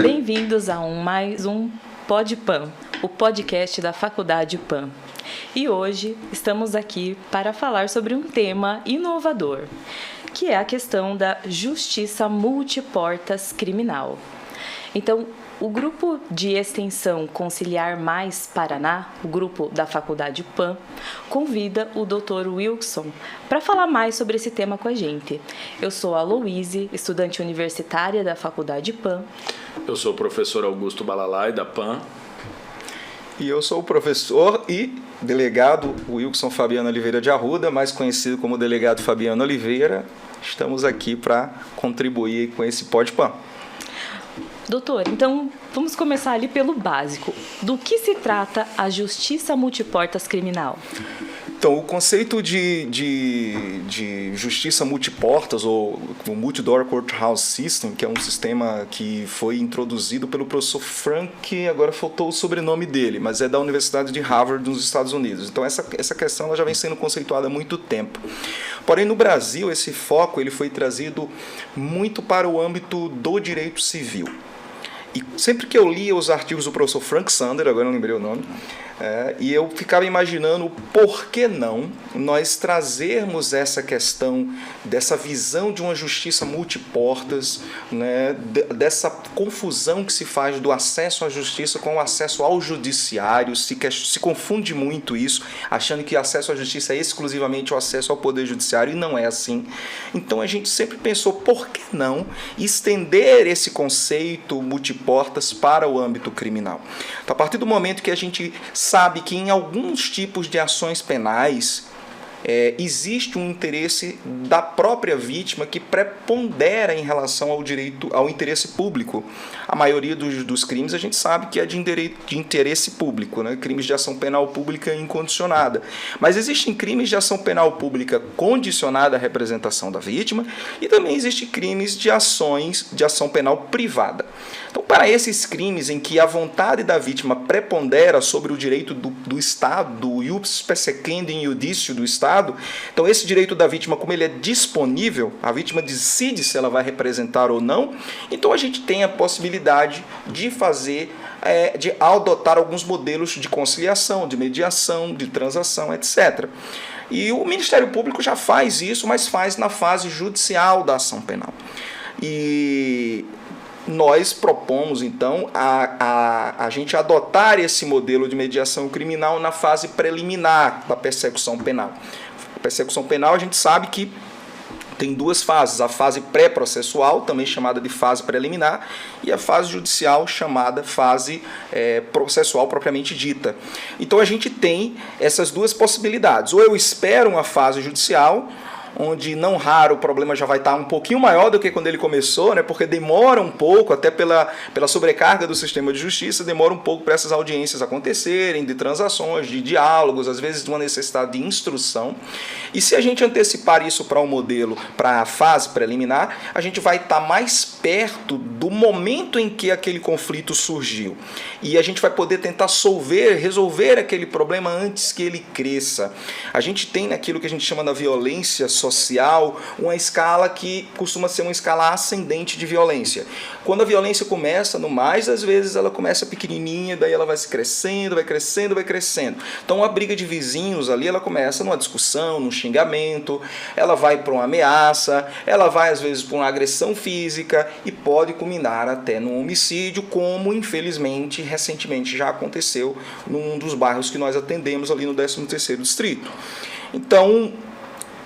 Bem-vindos a mais um PodPan, o podcast da Faculdade PAN. E hoje estamos aqui para falar sobre um tema inovador, que é a questão da justiça multiportas criminal. Então, o grupo de extensão Conciliar Mais Paraná, o grupo da Faculdade PAN, convida o Dr. Wilson para falar mais sobre esse tema com a gente. Eu sou a Louise, estudante universitária da Faculdade PAN. Eu sou o professor Augusto Balalai, da PAN. E eu sou o professor e delegado Wilson Fabiano Oliveira de Arruda, mais conhecido como delegado Fabiano Oliveira. Estamos aqui para contribuir com esse PodPan. Doutor, então vamos começar ali pelo básico. Do que se trata a justiça multiportas criminal? Então, o conceito de justiça multiportas, ou o Multi-Door Courthouse System, que é um sistema que foi introduzido pelo professor Frank, agora faltou o sobrenome dele, mas é da Universidade de Harvard, nos Estados Unidos. Então, essa questão ela já vem sendo conceituada há muito tempo. Porém, no Brasil, esse foco ele foi trazido muito para o âmbito do direito civil. E sempre que eu lia os artigos do professor Frank Sander, agora não lembrei o nome, e eu ficava imaginando por que não nós trazermos essa questão dessa visão de uma justiça multiportas, né, dessa confusão que se faz do acesso à justiça com o acesso ao judiciário, se confunde muito isso, achando que acesso à justiça é exclusivamente o acesso ao poder judiciário, e não é assim. Então a gente sempre pensou, por que não estender esse conceito multiportas para o âmbito criminal? Então, a partir do momento que a gente sabe que em alguns tipos de ações penais existe um interesse da própria vítima que prepondera em relação ao interesse público. A maioria dos crimes a gente sabe que é de interesse público, né? Crimes de ação penal pública incondicionada. Mas existem crimes de ação penal pública condicionada à representação da vítima e também existem crimes de ação penal privada. Então, para esses crimes em que a vontade da vítima prepondera sobre o direito do Estado, do ius persequendum iudicio do Estado, então esse direito da vítima, como ele é disponível, a vítima decide se ela vai representar ou não, então a gente tem a possibilidade de de adotar alguns modelos de conciliação, de mediação, de transação, etc. E o Ministério Público já faz isso, mas faz na fase judicial da ação penal. E nós propomos, então, a gente adotar esse modelo de mediação criminal na fase preliminar da persecução penal. A persecução penal, a gente sabe que tem duas fases, a fase pré-processual, também chamada de fase preliminar, e a fase judicial, chamada fase processual propriamente dita. Então, a gente tem essas duas possibilidades. Ou eu espero uma fase judicial, onde não raro o problema já vai estar um pouquinho maior do que quando ele começou, né? Porque demora um pouco, até pela sobrecarga do sistema de justiça, demora um pouco para essas audiências acontecerem, de transações, de diálogos, às vezes de uma necessidade de instrução. E se a gente antecipar isso para um modelo, para a fase preliminar, a gente vai estar mais perto do momento em que aquele conflito surgiu. E a gente vai poder tentar resolver aquele problema antes que ele cresça. A gente tem naquilo que a gente chama da violência social, uma escala que costuma ser uma escala ascendente de violência. Quando a violência começa, no mais das vezes ela começa pequenininha, daí ela vai se crescendo, vai crescendo, vai crescendo. Então a briga de vizinhos ali, ela começa numa discussão, num xingamento, ela vai para uma ameaça, ela vai às vezes para uma agressão física e pode culminar até num homicídio, como infelizmente recentemente já aconteceu num dos bairros que nós atendemos ali no 13º Distrito. Então,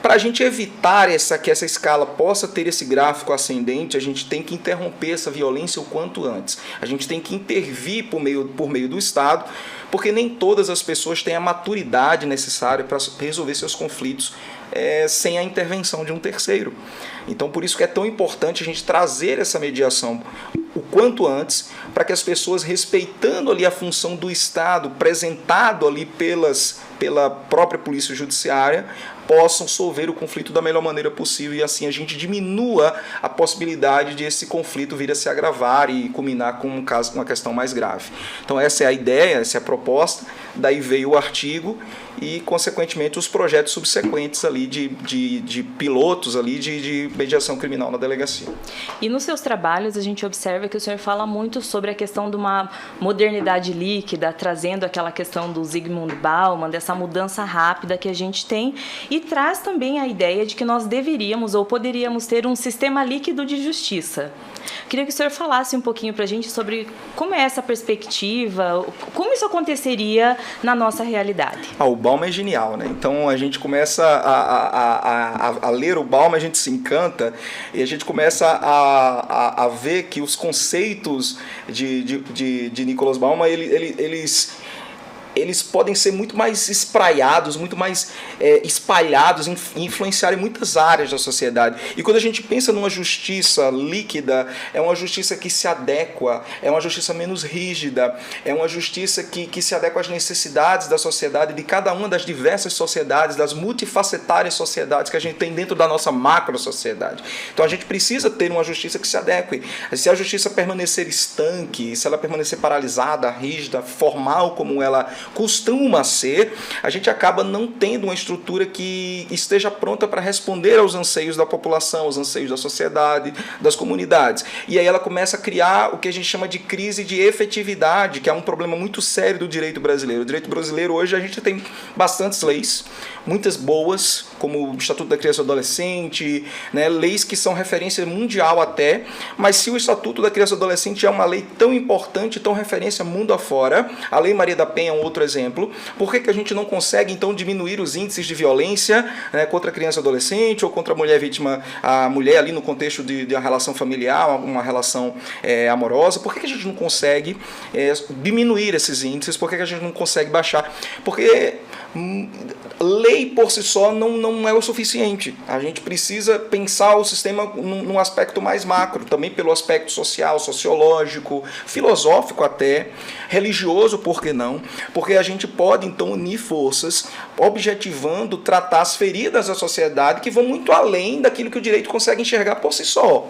para a gente evitar que essa escala possa ter esse gráfico ascendente, a gente tem que interromper essa violência o quanto antes. A gente tem que intervir por meio do Estado, porque nem todas as pessoas têm a maturidade necessária para resolver seus conflitos sem a intervenção de um terceiro. Então, por isso que é tão importante a gente trazer essa mediação o quanto antes, para que as pessoas, respeitando ali a função do Estado, apresentado ali pela própria Polícia Judiciária, possam solver o conflito da melhor maneira possível e assim a gente diminua a possibilidade de esse conflito vir a se agravar e culminar com uma questão mais grave. Então essa é a ideia, essa é a proposta, daí veio o artigo e, consequentemente, os projetos subsequentes ali de pilotos ali de mediação criminal na delegacia. E nos seus trabalhos a gente observa que o senhor fala muito sobre a questão de uma modernidade líquida, trazendo aquela questão do Zygmunt Bauman, dessa mudança rápida que a gente tem, e traz também a ideia de que nós deveríamos ou poderíamos ter um sistema líquido de justiça. Queria que o senhor falasse um pouquinho para a gente sobre como é essa perspectiva, como isso aconteceria na nossa realidade. O Bauman é genial, né? Então a gente começa a ler o Bauman, a gente se encanta e a gente começa a ver que os conceitos de Nicholas Bauman, eles podem ser muito mais espraiados, muito mais espalhados e influenciar em muitas áreas da sociedade. E quando a gente pensa numa justiça líquida, é uma justiça que se adequa, é uma justiça menos rígida, é uma justiça que se adequa às necessidades da sociedade, de cada uma das diversas sociedades, das multifacetárias sociedades que a gente tem dentro da nossa macro-sociedade. Então a gente precisa ter uma justiça que se adeque. Se a justiça permanecer estanque, se ela permanecer paralisada, rígida, formal como ela costuma ser, a gente acaba não tendo uma estrutura que esteja pronta para responder aos anseios da população, aos anseios da sociedade, das comunidades. E aí ela começa a criar o que a gente chama de crise de efetividade, que é um problema muito sério do direito brasileiro. O direito brasileiro hoje a gente tem bastantes leis, muitas boas, como o Estatuto da Criança e do Adolescente, né, leis que são referência mundial até, mas se o Estatuto da Criança e do Adolescente é uma lei tão importante, tão referência mundo afora, a Lei Maria da Penha é um outro exemplo, por que a gente não consegue então diminuir os índices de violência, né, contra a criança e adolescente ou contra a mulher vítima, a mulher ali no contexto de uma relação familiar, uma relação amorosa? Por que a gente não consegue diminuir esses índices? Por que a gente não consegue baixar? Porque lei por si só não é o suficiente. A gente precisa pensar o sistema num aspecto mais macro, também pelo aspecto social, sociológico, filosófico até, religioso, por que não? Porque a gente pode então unir forças, objetivando tratar as feridas da sociedade que vão muito além daquilo que o direito consegue enxergar por si só.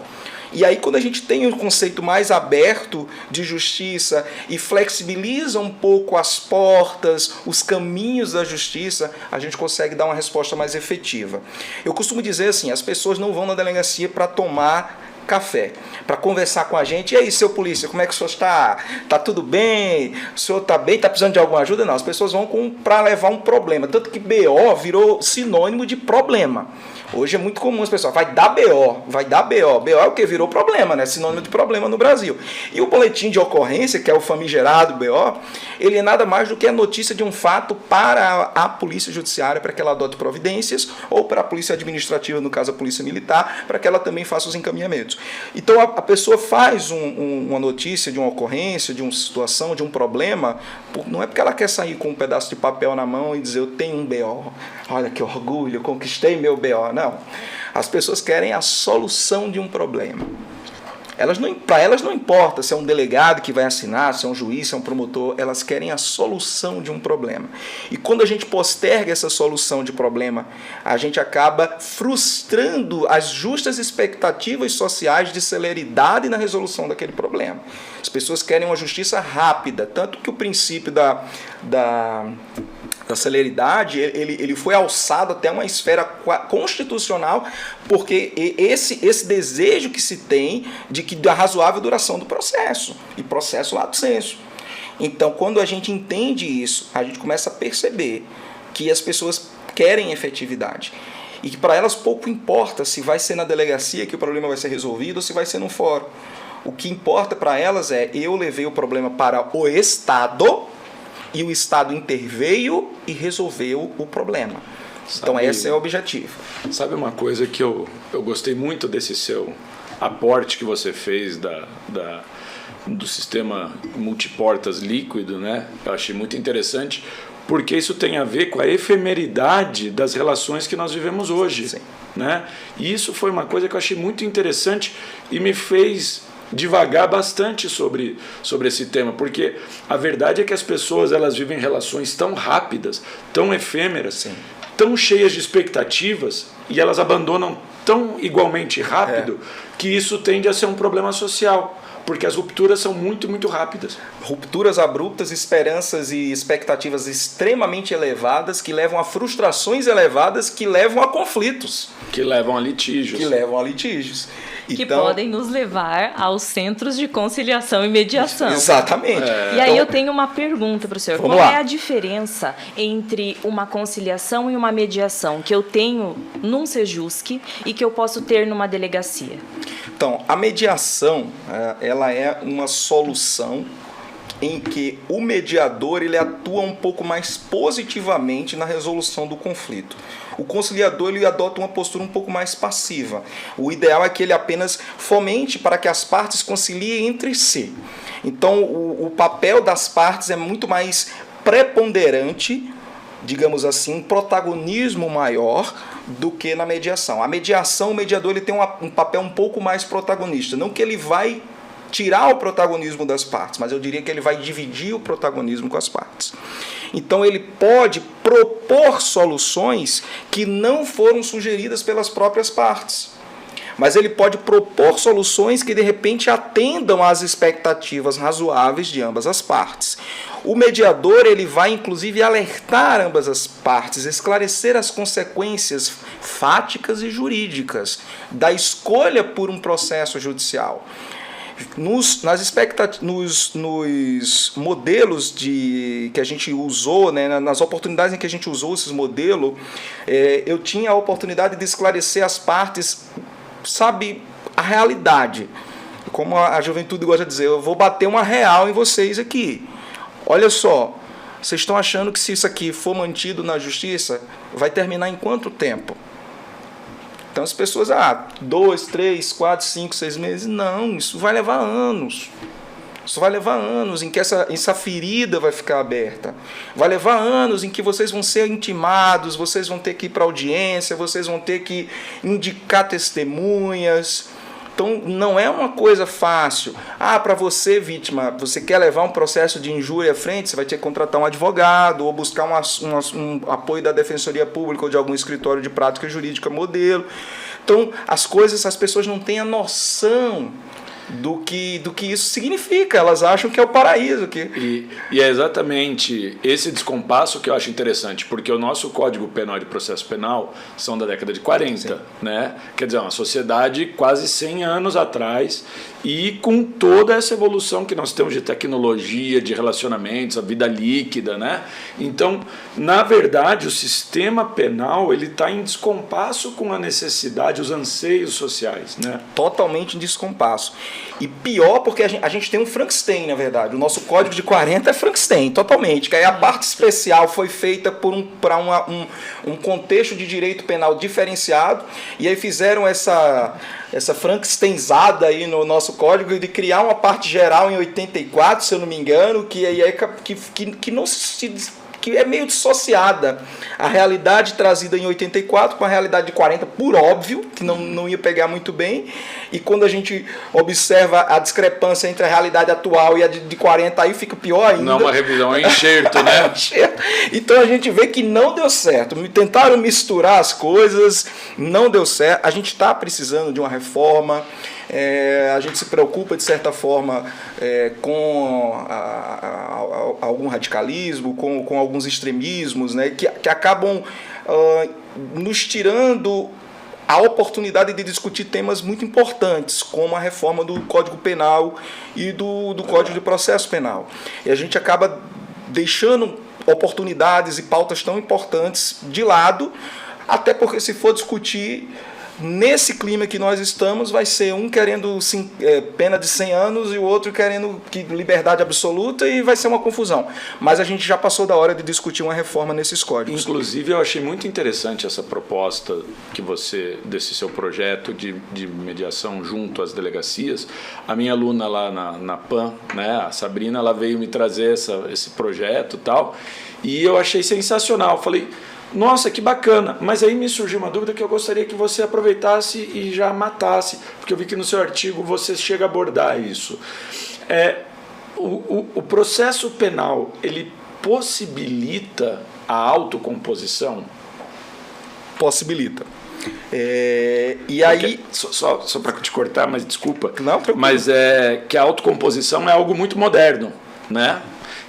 E aí quando a gente tem um conceito mais aberto de justiça e flexibiliza um pouco as portas, os caminhos da justiça, a gente consegue dar uma resposta mais efetiva. Eu costumo dizer assim, as pessoas não vão na delegacia para tomar café, para conversar com a gente. E aí, seu polícia, como é que o senhor está? Está tudo bem? O senhor está bem? Está precisando de alguma ajuda? Não, as pessoas vão para levar um problema. Tanto que BO virou sinônimo de problema. Hoje é muito comum as pessoas, vai dar BO. BO é o que? Virou problema, né? Sinônimo de problema no Brasil. E o boletim de ocorrência, que é o famigerado BO, ele é nada mais do que a notícia de um fato para a polícia judiciária, para que ela adote providências, ou para a polícia administrativa, no caso a polícia militar, para que ela também faça os encaminhamentos. Então a pessoa faz uma notícia de uma ocorrência, de uma situação, de um problema, não é porque ela quer sair com um pedaço de papel na mão e dizer, eu tenho um BO, olha que orgulho, conquistei meu BO. Não, as pessoas querem a solução de um problema. Para elas não importa se é um delegado que vai assinar, se é um juiz, se é um promotor, elas querem a solução de um problema. E quando a gente posterga essa solução de problema, a gente acaba frustrando as justas expectativas sociais de celeridade na resolução daquele problema. As pessoas querem uma justiça rápida, tanto que o princípio da celeridade, ele foi alçado até uma esfera constitucional, porque esse desejo que se tem da razoável duração do processo, e processo lato sensu. Então, quando a gente entende isso, a gente começa a perceber que as pessoas querem efetividade, e que para elas pouco importa se vai ser na delegacia que o problema vai ser resolvido ou se vai ser no fórum. O que importa para elas é, eu levei o problema para o Estado, e o Estado interveio e resolveu o problema. Então esse é o objetivo. Sabe uma coisa que eu gostei muito desse seu aporte que você fez do sistema multiportas líquido, né? Eu achei muito interessante, porque isso tem a ver com a efemeridade das relações que nós vivemos hoje. Sim. Né? E isso foi uma coisa que eu achei muito interessante e me fez divagar bastante sobre esse tema, porque a verdade é que as pessoas elas vivem relações tão rápidas, tão efêmeras, Sim. tão cheias de expectativas e elas abandonam tão igualmente rápido que isso tende a ser um problema social, porque as rupturas são muito, muito rápidas. Rupturas abruptas, esperanças e expectativas extremamente elevadas que levam a frustrações elevadas que levam a conflitos. Que levam a litígios. Que podem nos levar aos centros de conciliação e mediação. Exatamente. E aí eu tenho uma pergunta para o senhor. Qual lá. é a diferença entre uma conciliação e uma mediação que eu tenho num Sejusc e que eu posso ter numa delegacia? Então, a mediação, ela é uma solução em que o mediador ele atua um pouco mais positivamente na resolução do conflito. O conciliador ele adota uma postura um pouco mais passiva. O ideal é que ele apenas fomente para que as partes conciliem entre si. Então, o papel das partes é muito mais preponderante, digamos assim, um protagonismo maior do que na mediação. A mediação, o mediador ele tem um papel um pouco mais protagonista. Não que ele vai tirar o protagonismo das partes, mas eu diria que ele vai dividir o protagonismo com as partes. Então ele pode propor soluções que não foram sugeridas pelas próprias partes. Mas ele pode propor soluções que de repente atendam às expectativas razoáveis de ambas as partes. O mediador ele vai inclusive alertar ambas as partes, esclarecer as consequências fáticas e jurídicas da escolha por um processo judicial. Nos modelos que a gente usou, né, nas oportunidades em que a gente usou esses modelos, eu tinha a oportunidade de esclarecer as partes, sabe, a realidade. Como a juventude gosta de dizer, eu vou bater uma real em vocês aqui. Olha só, vocês estão achando que se isso aqui for mantido na justiça, vai terminar em quanto tempo? Então as pessoas, 2, 3, 4, 5, 6 meses, não, isso vai levar anos. Isso vai levar anos em que essa ferida vai ficar aberta. Vai levar anos em que vocês vão ser intimados, vocês vão ter que ir para audiência, vocês vão ter que indicar testemunhas. Então não é uma coisa fácil. Para você, vítima, você quer levar um processo de injúria à frente, você vai ter que contratar um advogado ou buscar um apoio da Defensoria Pública ou de algum escritório de prática jurídica modelo. Então as pessoas não têm a noção do que isso significa. Elas acham que é o paraíso aqui. E é exatamente esse descompasso que eu acho interessante, porque o nosso Código Penal de Processo Penal são da década de 40, né? Quer dizer, uma sociedade quase 100 anos atrás, e com toda essa evolução que nós temos de tecnologia, de relacionamentos, a vida líquida, né? Então, na verdade, o sistema penal ele está em descompasso com a necessidade, os anseios sociais, né? Totalmente em descompasso. E pior porque a gente tem um Frankenstein, na verdade. O nosso código de 40 é Frankenstein, totalmente. Que aí a parte especial foi feita para um contexto de direito penal diferenciado, e aí fizeram essa Frankensteinzada aí no nosso código de criar uma parte geral em 84, se eu não me engano, que é meio dissociada a realidade trazida em 84 com a realidade de 40, por óbvio, que não ia pegar muito bem. E quando a gente observa a discrepância entre a realidade atual e a de 40, aí fica pior ainda. Não é uma revisão, é enxerto, né? Então a gente vê que não deu certo. Tentaram misturar as coisas, não deu certo. A gente está precisando de uma reforma. A gente se preocupa, de certa forma, com algum radicalismo, com alguns extremismos, né, que acabam nos tirando a oportunidade de discutir temas muito importantes, como a reforma do Código Penal e do Código de Processo Penal. E a gente acaba deixando oportunidades e pautas tão importantes de lado, até porque se for discutir nesse clima que nós estamos, vai ser um querendo pena de 100 anos e o outro querendo liberdade absoluta, e vai ser uma confusão. Mas a gente já passou da hora de discutir uma reforma nesses códigos. Inclusive, eu achei muito interessante essa proposta desse seu projeto de mediação junto às delegacias. A minha aluna lá na PAN, né, a Sabrina, ela veio me trazer esse projeto e tal, e eu achei sensacional. Eu falei, nossa, que bacana, mas aí me surgiu uma dúvida que eu gostaria que você aproveitasse e já matasse, porque eu vi que no seu artigo você chega a abordar isso. O processo penal, ele possibilita a autocomposição? possibilita. E aí... Só para te cortar, mas desculpa. Não, tranquilo. Mas é que a autocomposição é algo muito moderno, né?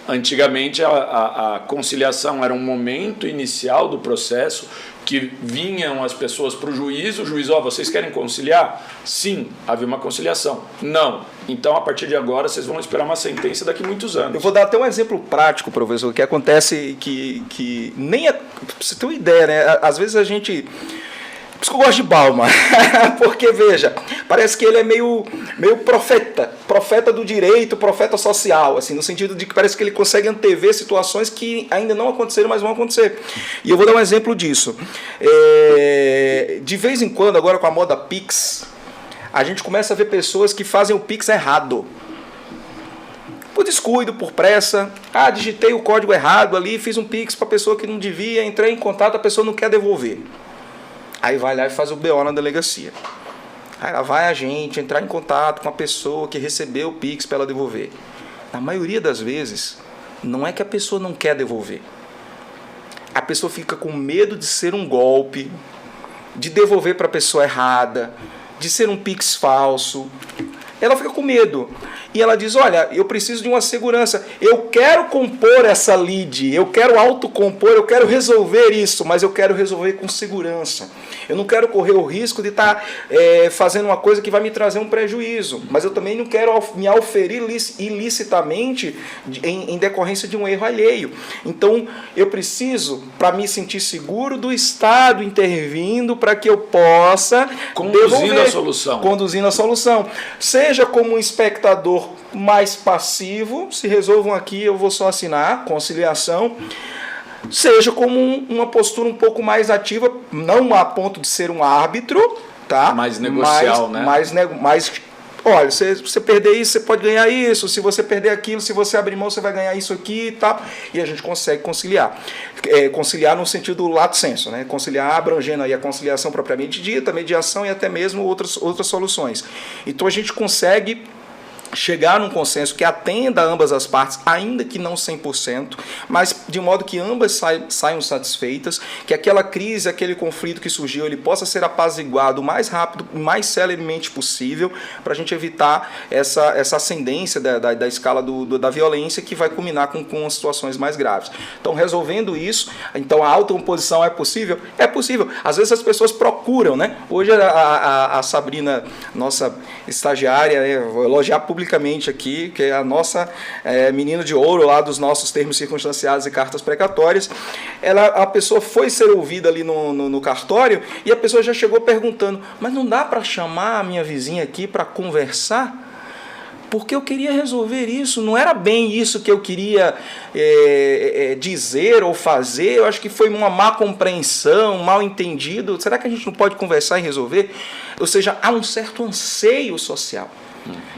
Antigamente a conciliação era um momento inicial do processo que vinham as pessoas para o juiz, vocês querem conciliar? Sim, havia uma conciliação. Não. Então, a partir de agora, vocês vão esperar uma sentença daqui a muitos anos. Eu vou dar até um exemplo prático, professor, que acontece que nem é... Pra você ter uma ideia, né? Às vezes a gente... Por isso que eu gosto de Bauman, porque, veja, parece que ele é meio profeta do direito, profeta social, assim, no sentido de que parece que ele consegue antever situações que ainda não aconteceram, mas vão acontecer. E eu vou dar um exemplo disso. De vez em quando, agora com a moda Pix, a gente começa a ver pessoas que fazem o Pix errado. Por descuido, por pressa, digitei o código errado ali, fiz um Pix para a pessoa que não devia, entrei em contato, a pessoa não quer devolver. Aí vai lá e faz o BO na delegacia. Aí lá vai a gente entrar em contato com a pessoa que recebeu o Pix para ela devolver. Na maioria das vezes, não é que a pessoa não quer devolver. A pessoa fica com medo de ser um golpe, de devolver para a pessoa errada, de ser um Pix falso. Ela fica com medo. E ela diz, olha, eu preciso de uma segurança. Eu quero compor essa lead, eu quero autocompor, eu quero resolver isso, mas eu quero resolver com segurança. Eu não quero correr o risco de estar fazendo uma coisa que vai me trazer um prejuízo. Mas eu também não quero me auferir ilicitamente em decorrência de um erro alheio. Então, eu preciso, para me sentir seguro, do Estado intervindo para que eu possa conduzindo a solução. Conduzindo a solução. Seja como um espectador mais passivo, se resolvam aqui, eu vou só assinar, conciliação, seja como uma postura um pouco mais ativa, não a ponto de ser um árbitro, tá? Mais negocial, né? Mais, olha, você perder isso, você pode ganhar isso, se você perder aquilo, se você abrir mão, você vai ganhar isso aqui, tá? E a gente consegue conciliar. Conciliar no sentido lato sensu, né? Conciliar abrangendo aí a conciliação propriamente dita, mediação e até mesmo outras soluções. Então a gente consegue chegar num consenso que atenda a ambas as partes, ainda que não 100%, mas de modo que ambas saiam satisfeitas, que aquela crise, aquele conflito que surgiu, ele possa ser apaziguado o mais rápido, o mais celeremente possível, para a gente evitar essa ascendência da escala da violência que vai culminar com situações mais graves. Então, resolvendo isso, então a autocomposição é possível? É possível. Às vezes as pessoas procuram, né? Hoje a Sabrina, nossa estagiária, né? Vou elogiar publicamente aqui, que é a nossa menina de ouro lá dos nossos termos circunstanciados e cartas precatórias. A pessoa foi ser ouvida ali no cartório e a pessoa já chegou perguntando, mas não dá para chamar a minha vizinha aqui para conversar? Porque eu queria resolver isso, não era bem isso que eu queria dizer ou fazer, eu acho que foi uma má compreensão, um mal entendido, será que a gente não pode conversar e resolver? Ou seja, há um certo anseio social.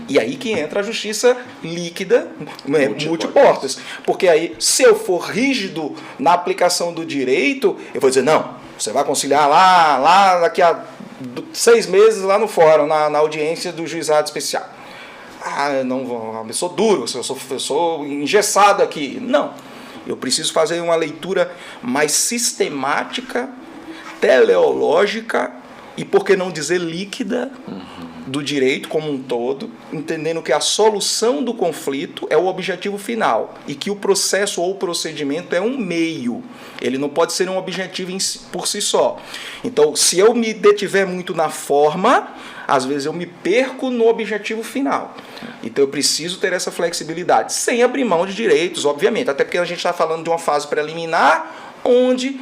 E aí que entra a justiça líquida, multiportas. Porque aí, se eu for rígido na aplicação do direito, eu vou dizer, não, você vai conciliar lá daqui a 6 meses lá no fórum, na audiência do juizado especial. Eu sou duro, eu sou engessado aqui. Não, eu preciso fazer uma leitura mais sistemática, teleológica e, por que não dizer, líquida do direito como um todo, entendendo que a solução do conflito é o objetivo final e que o processo ou o procedimento é um meio. Ele não pode ser um objetivo por si só. Então, se eu me detiver muito na forma, às vezes eu me perco no objetivo final. Então eu preciso ter essa flexibilidade, sem abrir mão de direitos, obviamente, até porque a gente está falando de uma fase preliminar, onde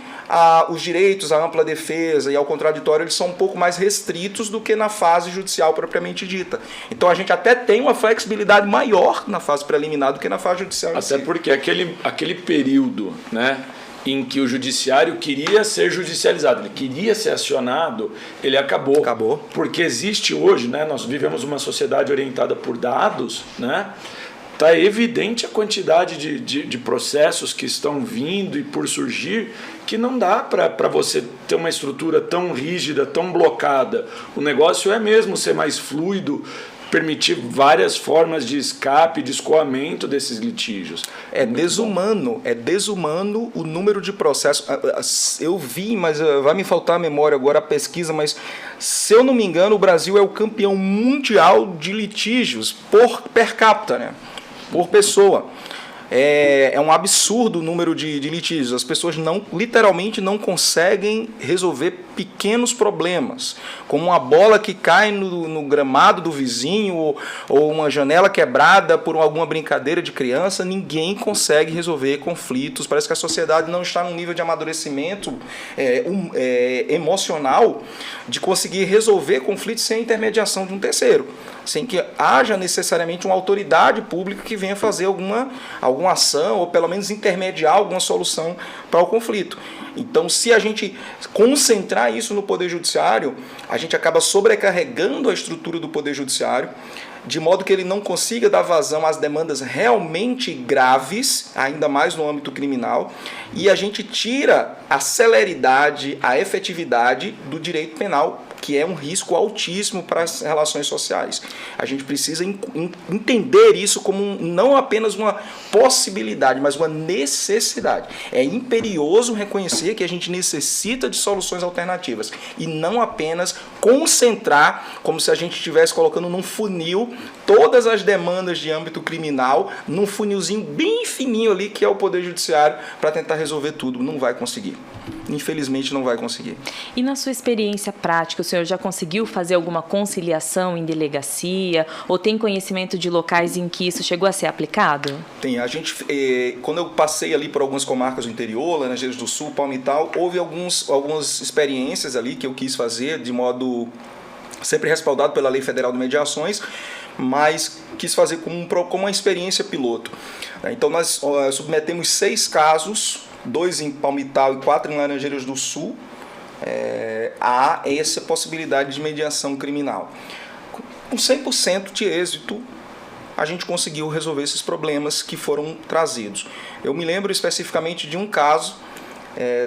os direitos, a ampla defesa e ao contraditório, eles são um pouco mais restritos do que na fase judicial propriamente dita. Então a gente até tem uma flexibilidade maior na fase preliminar do que na fase judicial. Até porque aquele período, né, em que o judiciário queria ser judicializado, ele queria ser acionado, ele acabou. Acabou. Porque existe hoje, né, nós vivemos uma sociedade orientada por dados, né? Está evidente a quantidade de processos que estão vindo e por surgir que não dá para você ter uma estrutura tão rígida, tão blocada. O negócio é mesmo ser mais fluido, permitir várias formas de escape, de escoamento desses litígios. É desumano o número de processos. Eu vi, mas vai me faltar a memória agora, a pesquisa, mas se eu não me engano, o Brasil é o campeão mundial de litígios per capita, né? Por pessoa. É um absurdo o número de litígios. As pessoas literalmente não conseguem resolver pequenos problemas, como uma bola que cai no gramado do vizinho ou uma janela quebrada por alguma brincadeira de criança. Ninguém consegue resolver conflitos. Parece que a sociedade não está num nível de amadurecimento emocional de conseguir resolver conflitos sem a intermediação de um terceiro, sem que haja necessariamente uma autoridade pública que venha fazer alguma ação ou pelo menos intermediar alguma solução para o conflito. Então, se a gente concentrar isso no Poder Judiciário, a gente acaba sobrecarregando a estrutura do Poder Judiciário, de modo que ele não consiga dar vazão às demandas realmente graves, ainda mais no âmbito criminal, e a gente tira a celeridade, a efetividade do direito penal, que é um risco altíssimo para as relações sociais. A gente precisa entender isso como não apenas uma possibilidade, mas uma necessidade. É imperioso reconhecer que a gente necessita de soluções alternativas e não apenas concentrar, como se a gente estivesse colocando num funil todas as demandas de âmbito criminal, num funilzinho bem fininho ali, que é o Poder Judiciário, para tentar resolver tudo. Não vai conseguir. Infelizmente não vai conseguir. E na sua experiência prática, o senhor já conseguiu fazer alguma conciliação em delegacia? Ou tem conhecimento de locais em que isso chegou a ser aplicado? Tem. Quando eu passei ali por algumas comarcas do interior, Laranjeiras do Sul, Palmital, houve algumas experiências ali que eu quis fazer de modo sempre respaldado pela Lei Federal de Mediações, mas quis fazer como uma experiência piloto. Então nós submetemos 6 casos, 2 em Palmital e 4 em Laranjeiras do Sul, a essa possibilidade de mediação criminal. Com 100% de êxito, a gente conseguiu resolver esses problemas que foram trazidos. Eu me lembro especificamente de um caso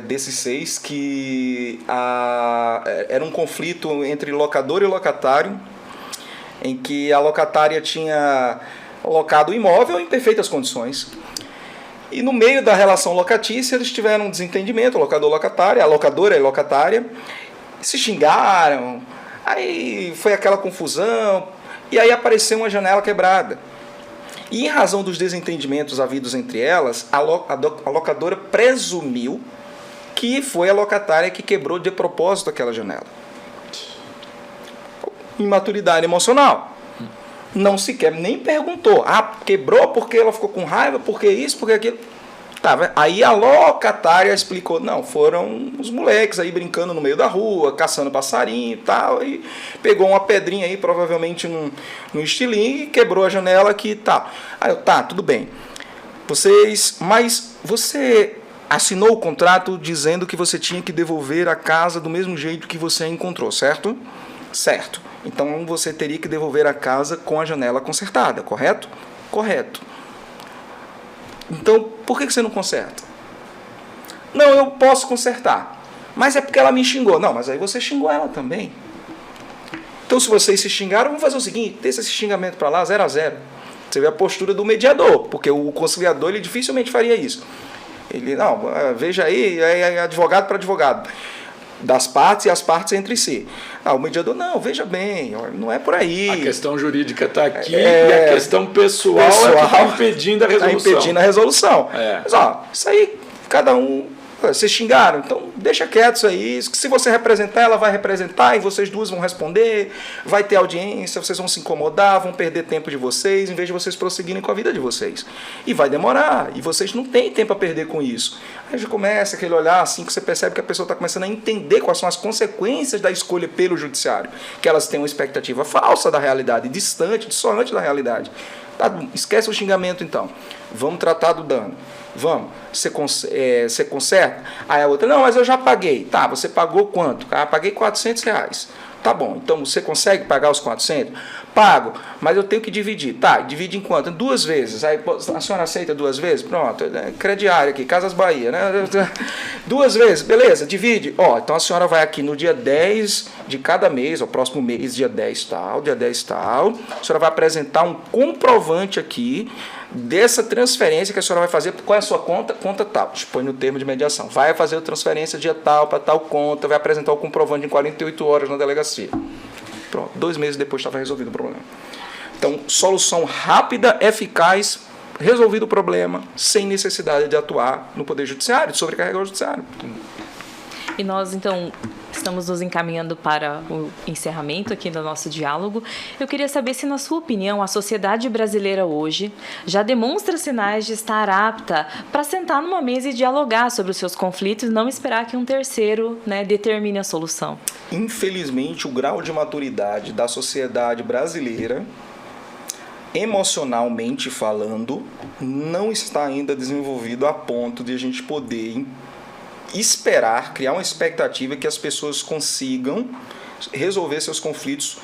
desses 6 que era um conflito entre locador e locatário, em que a locatária tinha locado o imóvel em perfeitas condições. E no meio da relação locatícia, eles tiveram um desentendimento, locador-locatária, a locadora e a locatária, se xingaram, aí foi aquela confusão, e aí apareceu uma janela quebrada. E em razão dos desentendimentos havidos entre elas, a locadora presumiu que foi a locatária que quebrou de propósito aquela janela. Imaturidade emocional. Não sequer nem perguntou. Quebrou porque ela ficou com raiva, porque isso, porque aquilo. Tá, aí a locatária explicou, não, foram os moleques aí brincando no meio da rua, caçando passarinho e tal, e pegou uma pedrinha aí, provavelmente no estilingue, e quebrou a janela aqui e tal. Aí eu, tá, tudo bem. Mas você assinou o contrato dizendo que você tinha que devolver a casa do mesmo jeito que você a encontrou, certo? Certo. Então você teria que devolver a casa com a janela consertada, correto? Correto. Então, por que você não conserta? Não, eu posso consertar. Mas é porque ela me xingou. Não, mas aí você xingou ela também. Então, se vocês se xingaram, vamos fazer o seguinte, deixa esse xingamento para lá, 0-0. Você vê a postura do mediador, porque o conciliador ele dificilmente faria isso. Ele, não, veja aí, é advogado para advogado. Das partes e as partes entre si. O mediador, não, veja bem, não é por aí. A questão jurídica está aqui e a questão pessoal é que está impedindo a resolução. Está impedindo a resolução. Mas, isso aí, cada um... Vocês xingaram, então deixa quieto isso aí. Se você representar, ela vai representar e vocês duas vão responder, vai ter audiência, vocês vão se incomodar, vão perder tempo de vocês, em vez de vocês prosseguirem com a vida de vocês. E vai demorar, e vocês não têm tempo a perder com isso. Aí já começa aquele olhar assim que você percebe que a pessoa está começando a entender quais são as consequências da escolha pelo judiciário. Que elas têm uma expectativa falsa da realidade, distante, dissonante da realidade. Tá, esquece o xingamento então. Vamos tratar do dano. Vamos. Você conserta? Aí a outra, não, mas eu já paguei. Tá, você pagou quanto? Paguei R$400. Tá bom, então você consegue pagar os 400? Pago, mas eu tenho que dividir. Tá, divide em quanto? 2 vezes. Aí a senhora aceita 2 vezes? Pronto, crediário aqui, Casas Bahia, né? 2 vezes, beleza, divide. Ó, então a senhora vai aqui no dia 10 de cada mês, o próximo mês, dia 10 tal, a senhora vai apresentar um comprovante aqui dessa transferência que a senhora vai fazer. Qual é a sua conta? Conta tal. Põe no termo de mediação. Vai fazer a transferência dia tal para tal conta, vai apresentar o comprovante em 48 horas na delegacia. Pronto, 2 meses depois estava resolvido o problema. Então, solução rápida, eficaz, resolvido o problema, sem necessidade de atuar no Poder Judiciário, de sobrecarregar o Judiciário. E nós, então, estamos nos encaminhando para o encerramento aqui do nosso diálogo. Eu queria saber se, na sua opinião, a sociedade brasileira hoje já demonstra sinais de estar apta para sentar numa mesa e dialogar sobre os seus conflitos e não esperar que um terceiro, né, determine a solução. Infelizmente, o grau de maturidade da sociedade brasileira, emocionalmente falando, não está ainda desenvolvido a ponto de a gente poder esperar, criar uma expectativa que as pessoas consigam resolver seus conflitos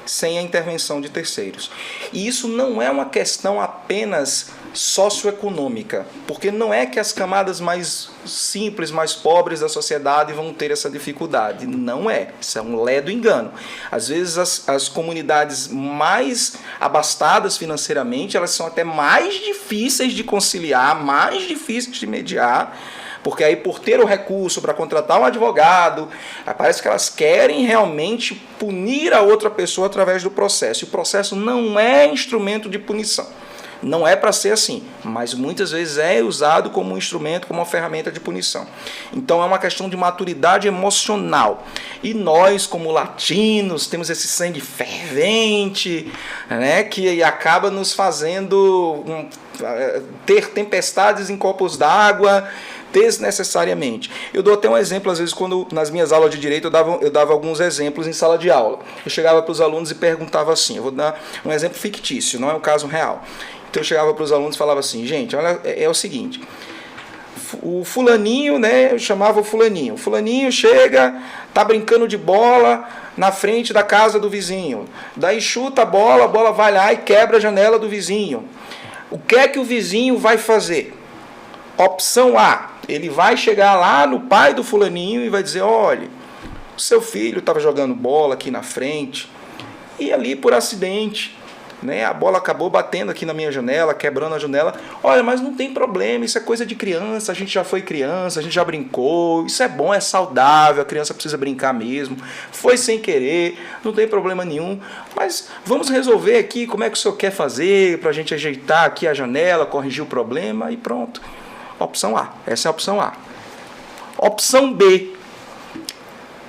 sem a intervenção de terceiros. E isso não é uma questão apenas socioeconômica, porque não é que as camadas mais simples, mais pobres da sociedade vão ter essa dificuldade. Não é. Isso é um ledo engano. Às vezes as comunidades mais abastadas financeiramente, elas são até mais difíceis de conciliar, mais difíceis de mediar, porque aí, por ter o recurso para contratar um advogado, parece que elas querem realmente punir a outra pessoa através do processo. E o processo não é instrumento de punição. Não é para ser assim, mas muitas vezes é usado como um instrumento, como uma ferramenta de punição. Então é uma questão de maturidade emocional. E nós, como latinos, temos esse sangue fervente, né, que acaba nos fazendo ter tempestades em copos d'água desnecessariamente. Eu dou até um exemplo, às vezes, quando nas minhas aulas de direito eu dava alguns exemplos em sala de aula. Eu chegava para os alunos e perguntava assim, eu vou dar um exemplo fictício, não é um caso real. Então eu chegava para os alunos e falava assim, gente, olha, é o seguinte, o fulaninho, né, eu chamava o fulaninho chega, tá brincando de bola na frente da casa do vizinho, daí chuta a bola vai lá e quebra a janela do vizinho. O que é que o vizinho vai fazer? Opção A, ele vai chegar lá no pai do fulaninho e vai dizer, olha, o seu filho estava jogando bola aqui na frente e ali por acidente, né, a bola acabou batendo aqui na minha janela, quebrando a janela. Olha, mas não tem problema, isso é coisa de criança, a gente já foi criança, a gente já brincou, isso é bom, é saudável, a criança precisa brincar mesmo, foi sem querer, não tem problema nenhum, mas vamos resolver aqui como é que o senhor quer fazer para a gente ajeitar aqui a janela, corrigir o problema e pronto. Opção A, essa é a opção A. Opção B,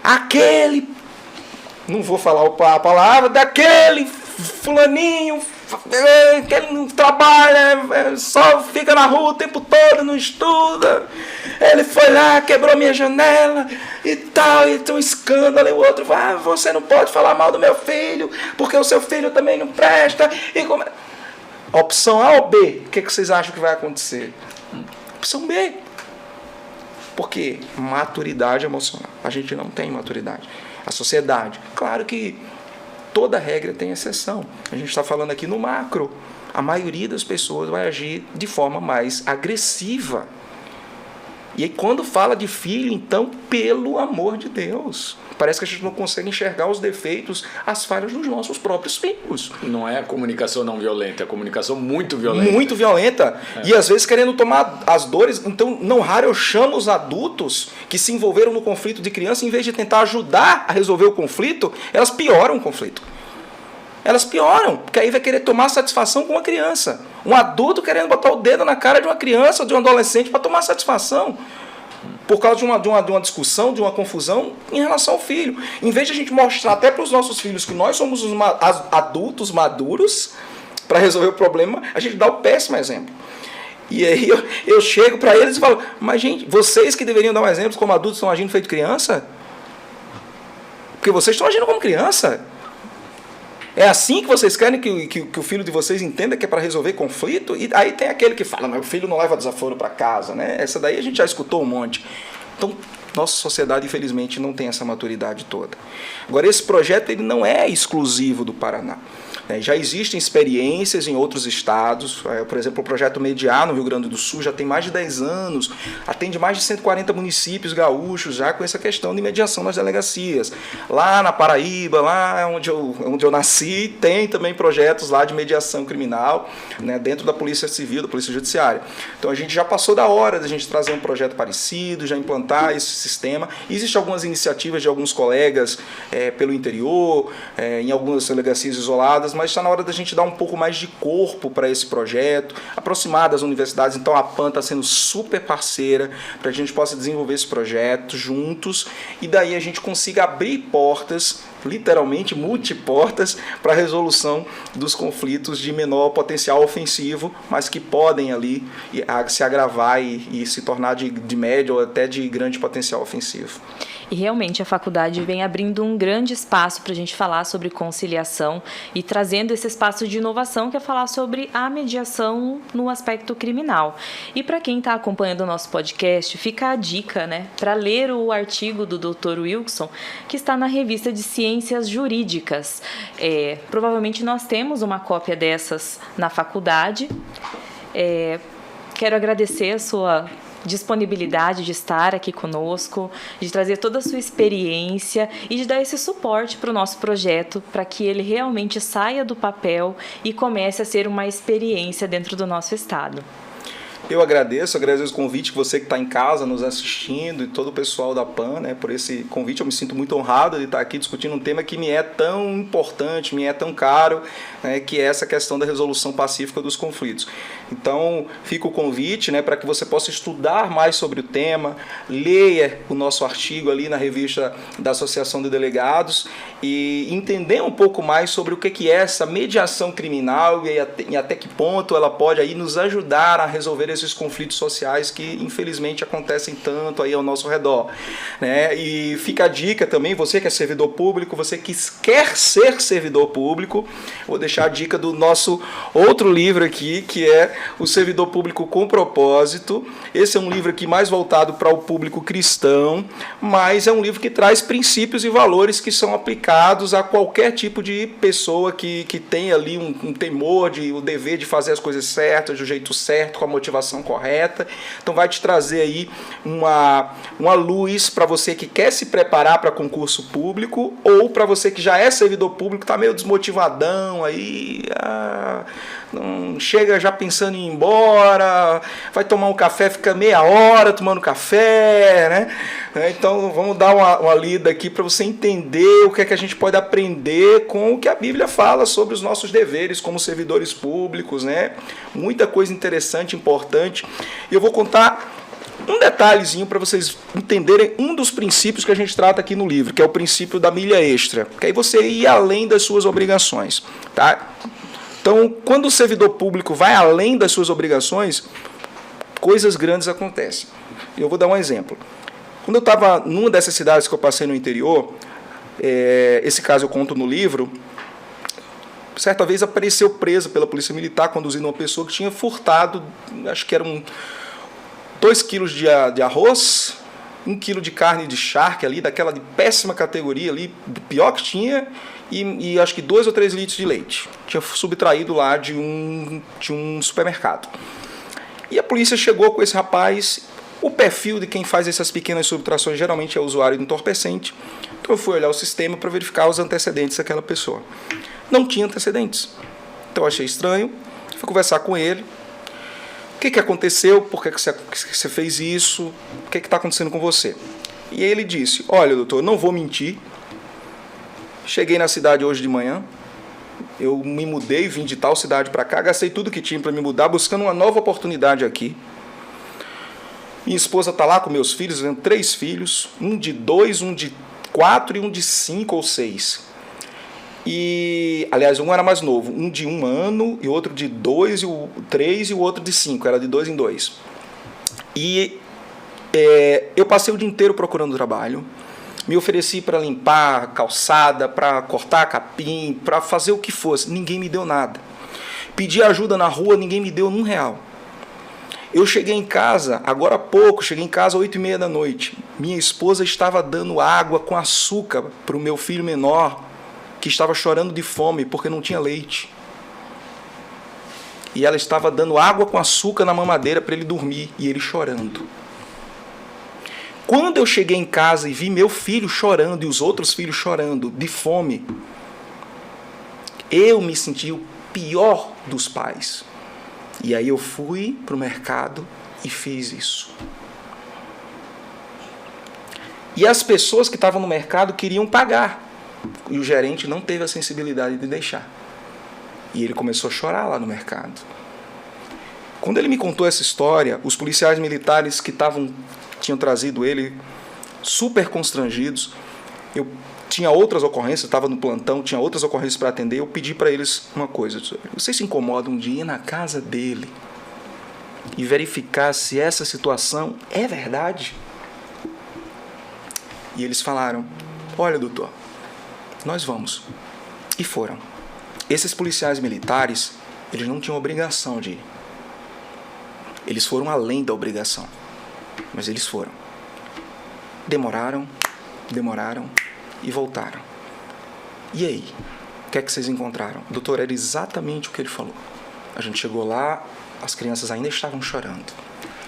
aquele, não vou falar a palavra, daquele fulaninho, que ele não trabalha, só fica na rua o tempo todo, não estuda, ele foi lá, quebrou minha janela e tal, e tem um escândalo, e o outro vai, você não pode falar mal do meu filho, porque o seu filho também não presta. E como... Opção A ou B, o que vocês acham que vai acontecer? Opção B. Por quê? Maturidade emocional. A gente não tem maturidade. A sociedade, claro que toda regra tem exceção. A gente está falando aqui no macro. A maioria das pessoas vai agir de forma mais agressiva. E aí, quando fala de filho, então, pelo amor de Deus, parece que a gente não consegue enxergar os defeitos, as falhas dos nossos próprios filhos. Não é a comunicação não violenta, é a comunicação muito violenta. Muito violenta. É. E às vezes querendo tomar as dores. Então, não raro eu chamo os adultos que se envolveram no conflito de criança, em vez de tentar ajudar a resolver o conflito, elas pioram o conflito. Elas pioram, porque aí vai querer tomar satisfação com uma criança. Um adulto querendo botar o dedo na cara de uma criança ou de um adolescente para tomar satisfação. Por causa de uma discussão, de uma confusão em relação ao filho. Em vez de a gente mostrar até para os nossos filhos que nós somos os adultos maduros para resolver o problema, a gente dá o péssimo exemplo. E aí eu chego para eles e falo, mas gente, vocês que deveriam dar um exemplo como adultos estão agindo feito criança? Porque vocês estão agindo como criança. É assim que vocês querem que o filho de vocês entenda que é para resolver conflito? E aí tem aquele que fala, mas o filho não leva desaforo para casa, né? Essa daí a gente já escutou um monte. Então, Nossa sociedade, infelizmente, não tem essa maturidade toda. Agora, esse projeto ele não é exclusivo do Paraná. Já existem experiências em outros estados, por exemplo, o projeto Mediar no Rio Grande do Sul já tem mais de 10 anos, atende mais de 140 municípios gaúchos já com essa questão de mediação nas delegacias. Lá na Paraíba, lá onde eu nasci, tem também projetos lá de mediação criminal, né, dentro da Polícia Civil, da Polícia Judiciária. Então a gente já passou da hora de a gente trazer um projeto parecido, já implantar esse sistema. Existem algumas iniciativas de alguns colegas pelo interior, em algumas delegacias isoladas, mas está na hora da gente dar um pouco mais de corpo para esse projeto, aproximar das universidades. Então a PAN está sendo super parceira para que a gente possa desenvolver esse projeto juntos e daí a gente consiga abrir portas, literalmente multiportas, para a resolução dos conflitos de menor potencial ofensivo, mas que podem ali se agravar e se tornar de médio ou até de grande potencial ofensivo. E realmente a faculdade vem abrindo um grande espaço para a gente falar sobre conciliação e trazendo esse espaço de inovação que é falar sobre a mediação no aspecto criminal. E para quem está acompanhando o nosso podcast, fica a dica, né, para ler o artigo do Dr. Wilson, que está na revista de Ciências Jurídicas. Provavelmente nós temos uma cópia dessas na faculdade. Quero agradecer a sua disponibilidade de estar aqui conosco, de trazer toda a sua experiência e de dar esse suporte para o nosso projeto, para que ele realmente saia do papel e comece a ser uma experiência dentro do nosso estado. Eu agradeço o convite, você que está em casa nos assistindo e todo o pessoal da PAN, né, por esse convite. Eu me sinto muito honrado de estar aqui discutindo um tema que me é tão importante, me é tão caro, né, que é essa questão da resolução pacífica dos conflitos. Então, fica o convite, né, para que você possa estudar mais sobre o tema, leia o nosso artigo ali na revista da Associação de Delegados e entender um pouco mais sobre o que é essa mediação criminal e até que ponto ela pode aí nos ajudar a resolver esses conflitos sociais que infelizmente acontecem tanto aí ao nosso redor, né? E fica a dica também, você que é servidor público, você que quer ser servidor público, vou deixar a dica do nosso outro livro aqui, que é O Servidor Público com Propósito. Esse é um livro aqui mais voltado para o público cristão, mas é um livro que traz princípios e valores que são aplicados a qualquer tipo de pessoa que tem ali um temor, o dever de fazer as coisas certas, do jeito certo, com a motivação correta. Então vai te trazer aí uma luz para você que quer se preparar para concurso público ou para você que já é servidor público, está meio desmotivadão aí, não chega já pensando em ir embora, vai tomar um café, fica meia hora tomando café, né? Então vamos dar uma lida aqui para você entender o que é que a gente pode aprender com o que a Bíblia fala sobre os nossos deveres como servidores públicos, né? Muita coisa interessante, importante. E eu vou contar um detalhezinho para vocês entenderem um dos princípios que a gente trata aqui no livro, que é o princípio da milha extra, que aí você ir além das suas obrigações, tá? Então, quando o servidor público vai além das suas obrigações, coisas grandes acontecem. Eu vou dar um exemplo. Quando eu estava numa dessas cidades que eu passei no interior, esse caso eu conto no livro, certa vez apareceu preso pela polícia militar, conduzindo uma pessoa que tinha furtado, acho que eram 2 quilos de arroz, 1 quilo de carne de charque ali, daquela de péssima categoria ali, do pior que tinha, e acho que 2 ou 3 litros de leite. Tinha subtraído lá de um supermercado. E a polícia chegou com esse rapaz. O perfil de quem faz essas pequenas subtrações geralmente é usuário de entorpecente. Então eu fui olhar o sistema para verificar os antecedentes daquela pessoa. Não tinha antecedentes. Então eu achei estranho, fui conversar com ele. O que aconteceu? Por que você fez isso? O que está acontecendo com você? E aí ele disse, olha, doutor, não vou mentir. Cheguei na cidade hoje de manhã, eu me mudei, vim de tal cidade para cá, gastei tudo que tinha para me mudar, buscando uma nova oportunidade aqui. Minha esposa está lá com meus filhos, vendo 3 filhos, um de 2, um de 4 e um de 5 ou 6. E, aliás, um era mais novo, um de 1 ano, e outro de 2, 3 e o outro de 5, era de 2 em 2. E eu passei o dia inteiro procurando trabalho, me ofereci para limpar a calçada, para cortar capim, para fazer o que fosse. Ninguém me deu nada. Pedi ajuda na rua, ninguém me deu R$1. Eu cheguei em casa, agora há pouco, cheguei em casa às 8h30 da noite. Minha esposa estava dando água com açúcar para o meu filho menor, que estava chorando de fome porque não tinha leite. E ela estava dando água com açúcar na mamadeira para ele dormir, e ele chorando. Quando eu cheguei em casa e vi meu filho chorando e os outros filhos chorando de fome, eu me senti o pior dos pais. E aí eu fui para o mercado e fiz isso. E as pessoas que estavam no mercado queriam pagar. E o gerente não teve a sensibilidade de deixar. E ele começou a chorar lá no mercado. Quando ele me contou essa história, os policiais militares que tinham trazido ele, super constrangidos, eu tinha outras ocorrências, estava no plantão, tinha outras ocorrências para atender, eu pedi para eles uma coisa: vocês se incomodam de ir na casa dele e verificar se essa situação é verdade? E eles falaram: olha, doutor, nós vamos. E foram. Esses policiais militares, eles não tinham obrigação de ir. Eles foram além da obrigação, mas eles foram. Demoraram e voltaram. E aí? O que é que vocês encontraram? Doutor, era exatamente o que ele falou. A gente chegou lá, as crianças ainda estavam chorando.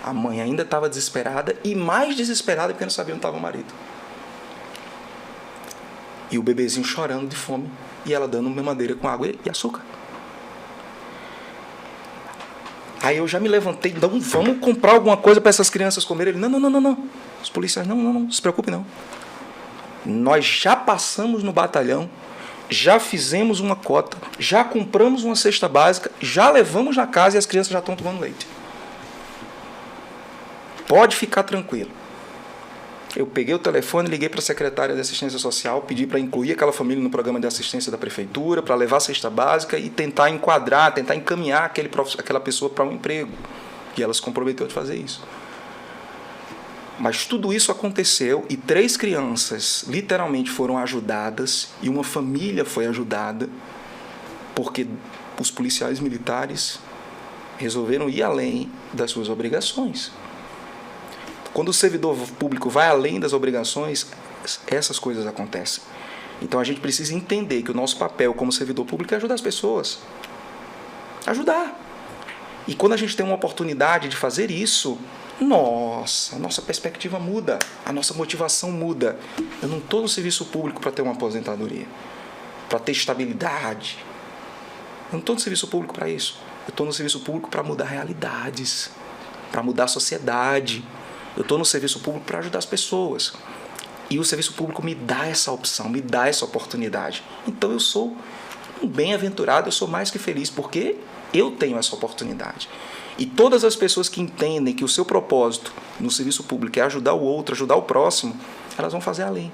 A mãe ainda estava desesperada, e mais desesperada porque não sabia onde estava o marido. E o bebezinho chorando de fome, e ela dando mamadeira com água e açúcar. Aí eu já me levantei: não, vamos comprar alguma coisa para essas crianças comerem. Ele: não. Os policiais: não se preocupe não. Nós já passamos no batalhão, já fizemos uma cota, já compramos uma cesta básica, já levamos na casa e as crianças já estão tomando leite. Pode ficar tranquilo. Eu peguei o telefone, liguei para a secretária de assistência social, pedi para incluir aquela família no programa de assistência da prefeitura, para levar a cesta básica e tentar enquadrar, tentar encaminhar aquela pessoa para um emprego. E ela se comprometeu de fazer isso. Mas tudo isso aconteceu e 3 crianças literalmente foram ajudadas e uma família foi ajudada porque os policiais militares resolveram ir além das suas obrigações. Quando o servidor público vai além das obrigações, essas coisas acontecem. Então a gente precisa entender que o nosso papel como servidor público é ajudar as pessoas. Ajudar. E quando a gente tem uma oportunidade de fazer isso, a nossa perspectiva muda, a nossa motivação muda. Eu não estou no serviço público para ter uma aposentadoria, para ter estabilidade. Eu não estou no serviço público para isso. Eu estou no serviço público para mudar realidades, para mudar a sociedade. Eu estou no serviço público para ajudar as pessoas. E o serviço público me dá essa opção, me dá essa oportunidade. Então eu sou um bem-aventurado, eu sou mais que feliz, porque eu tenho essa oportunidade. E todas as pessoas que entendem que o seu propósito no serviço público é ajudar o outro, ajudar o próximo, elas vão fazer além.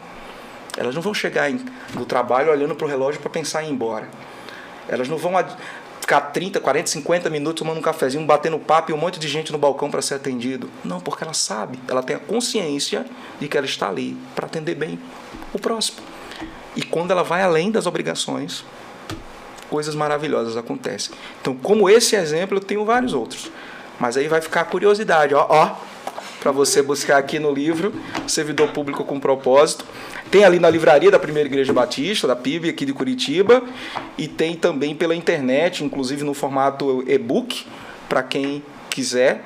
Elas não vão chegar no trabalho olhando para o relógio para pensar em ir embora. Elas não vão ficar 30, 40, 50 minutos tomando um cafezinho, batendo papo e um monte de gente no balcão para ser atendido. Não, porque ela sabe, ela tem a consciência de que ela está ali para atender bem o próximo. E quando ela vai além das obrigações, coisas maravilhosas acontecem. Então, como esse exemplo, eu tenho vários outros. Mas aí vai ficar a curiosidade, para você buscar aqui no livro, Servidor Público com Propósito. Tem ali na livraria da Primeira Igreja Batista, da PIB, aqui de Curitiba, e tem também pela internet, inclusive no formato e-book, para quem quiser.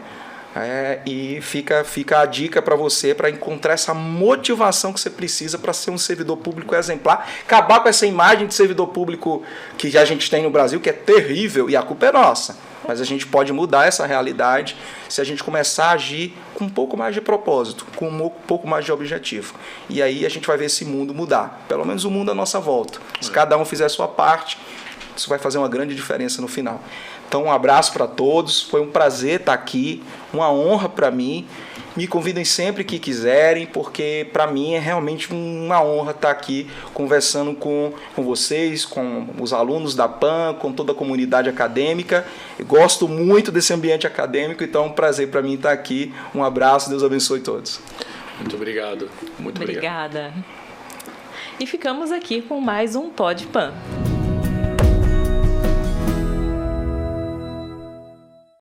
E fica a dica para você, para encontrar essa motivação que você precisa para ser um servidor público exemplar, acabar com essa imagem de servidor público que a gente tem no Brasil, que é terrível, e a culpa é nossa. Mas a gente pode mudar essa realidade se a gente começar a agir com um pouco mais de propósito, com um pouco mais de objetivo. E aí a gente vai ver esse mundo mudar, pelo menos o mundo à nossa volta. Se cada um fizer a sua parte, isso vai fazer uma grande diferença no final. Então, um abraço para todos, foi um prazer estar aqui, uma honra para mim. Me convidem sempre que quiserem, porque para mim é realmente uma honra estar aqui conversando com vocês, com os alunos da PAN, com toda a comunidade acadêmica. Eu gosto muito desse ambiente acadêmico, então é um prazer para mim estar aqui. Um abraço, Deus abençoe todos. Muito obrigado. Muito obrigado. Obrigada. E ficamos aqui com mais um Pod PAN.